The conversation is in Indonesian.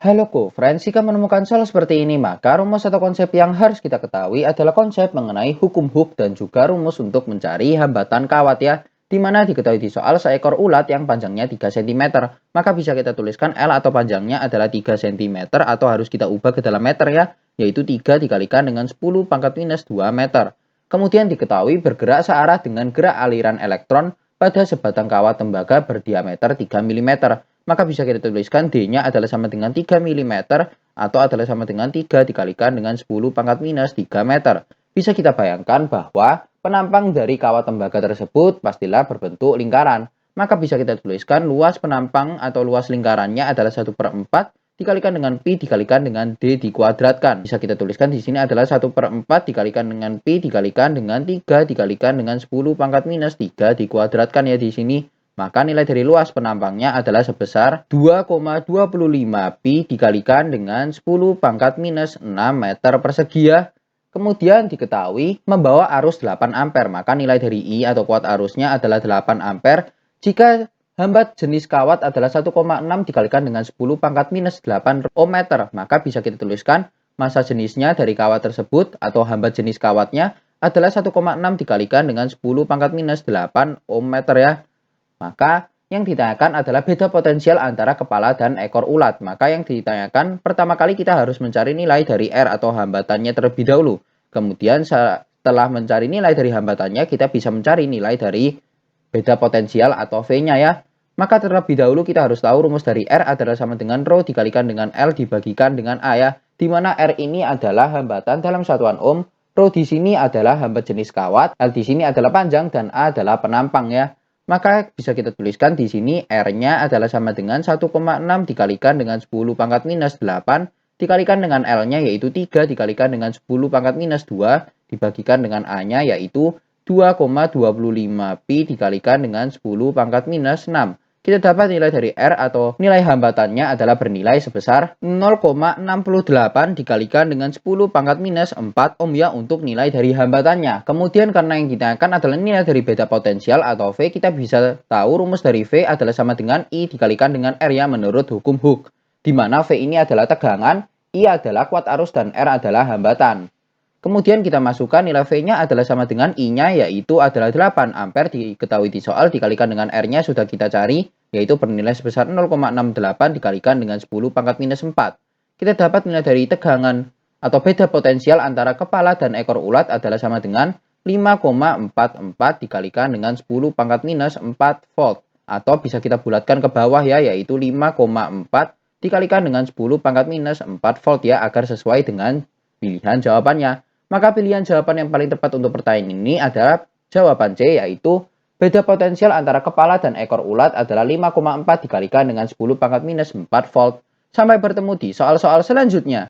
Halo friends, jika menemukan soal seperti ini, maka rumus atau konsep yang harus kita ketahui adalah konsep mengenai hukum Hooke dan juga rumus untuk mencari hambatan kawat ya. Di mana diketahui di soal seekor ulat yang panjangnya 3 cm, maka bisa kita tuliskan L atau panjangnya adalah 3 cm atau harus kita ubah ke dalam meter ya, yaitu 3 dikalikan dengan 10 pangkat minus 2 meter. Kemudian diketahui bergerak searah dengan gerak aliran elektron pada sebatang kawat tembaga berdiameter 3 mm. Maka bisa kita tuliskan D-nya adalah sama dengan 3 mm atau adalah sama dengan 3 dikalikan dengan 10 pangkat minus 3 meter. Bisa kita bayangkan bahwa penampang dari kawat tembaga tersebut pastilah berbentuk lingkaran. Maka bisa kita tuliskan luas penampang atau luas lingkarannya adalah 1/4 dikalikan dengan Pi dikalikan dengan D dikuadratkan. Bisa kita tuliskan di sini adalah 1/4 dikalikan dengan Pi dikalikan dengan 3 dikalikan dengan 10 pangkat minus 3 dikuadratkan ya di sini. Maka nilai dari luas penampangnya adalah sebesar 2,25 Pi dikalikan dengan 10 pangkat minus 6 meter persegi ya. Kemudian diketahui membawa arus 8 ampere, maka nilai dari I atau kuat arusnya adalah 8 ampere. Jika hambat jenis kawat adalah 1,6 dikalikan dengan 10 pangkat minus 8 ohm meter, maka bisa kita tuliskan massa jenisnya dari kawat tersebut atau hambat jenis kawatnya adalah 1,6 dikalikan dengan 10 pangkat minus 8 ohm meter ya. Maka yang ditanyakan adalah beda potensial antara kepala dan ekor ulat. Maka yang ditanyakan pertama kali kita harus mencari nilai dari R atau hambatannya terlebih dahulu. Kemudian setelah mencari nilai dari hambatannya, kita bisa mencari nilai dari beda potensial atau V-nya ya. Maka terlebih dahulu kita harus tahu rumus dari R adalah sama dengan Rho dikalikan dengan L dibagikan dengan A ya. Di mana R ini adalah hambatan dalam satuan ohm, Rho di sini adalah hambat jenis kawat, L di sini adalah panjang, dan A adalah penampang ya. Maka bisa kita tuliskan di sini R-nya adalah sama dengan 1,6 dikalikan dengan 10 pangkat minus 8 dikalikan dengan L-nya yaitu 3 dikalikan dengan 10 pangkat minus 2 dibagikan dengan A-nya yaitu 2,25 Pi dikalikan dengan 10 pangkat minus 6. Kita dapat nilai dari R atau nilai hambatannya adalah bernilai sebesar 0,68 dikalikan dengan 10 pangkat minus 4 ohm ya untuk nilai dari hambatannya. Kemudian karena yang ditanyakan adalah nilai dari beda potensial atau V, kita bisa tahu rumus dari V adalah sama dengan I dikalikan dengan R ya menurut hukum Hooke. Di mana V ini adalah tegangan, I adalah kuat arus, dan R adalah hambatan. Kemudian kita masukkan nilai V-nya adalah sama dengan I-nya yaitu adalah 8 ampere diketahui di soal dikalikan dengan R-nya sudah kita cari yaitu bernilai sebesar 0,68 dikalikan dengan 10 pangkat minus 4. Kita dapat nilai dari tegangan atau beda potensial antara kepala dan ekor ulat adalah sama dengan 5,44 dikalikan dengan 10 pangkat minus 4 volt. Atau bisa kita bulatkan ke bawah ya yaitu 5,4 dikalikan dengan 10 pangkat minus 4 volt ya agar sesuai dengan pilihan jawabannya. Maka pilihan jawaban yang paling tepat untuk pertanyaan ini adalah jawaban C yaitu beda potensial antara kepala dan ekor ulat adalah 5,4 dikalikan dengan 10 pangkat minus 4 volt. Sampai bertemu di soal-soal selanjutnya.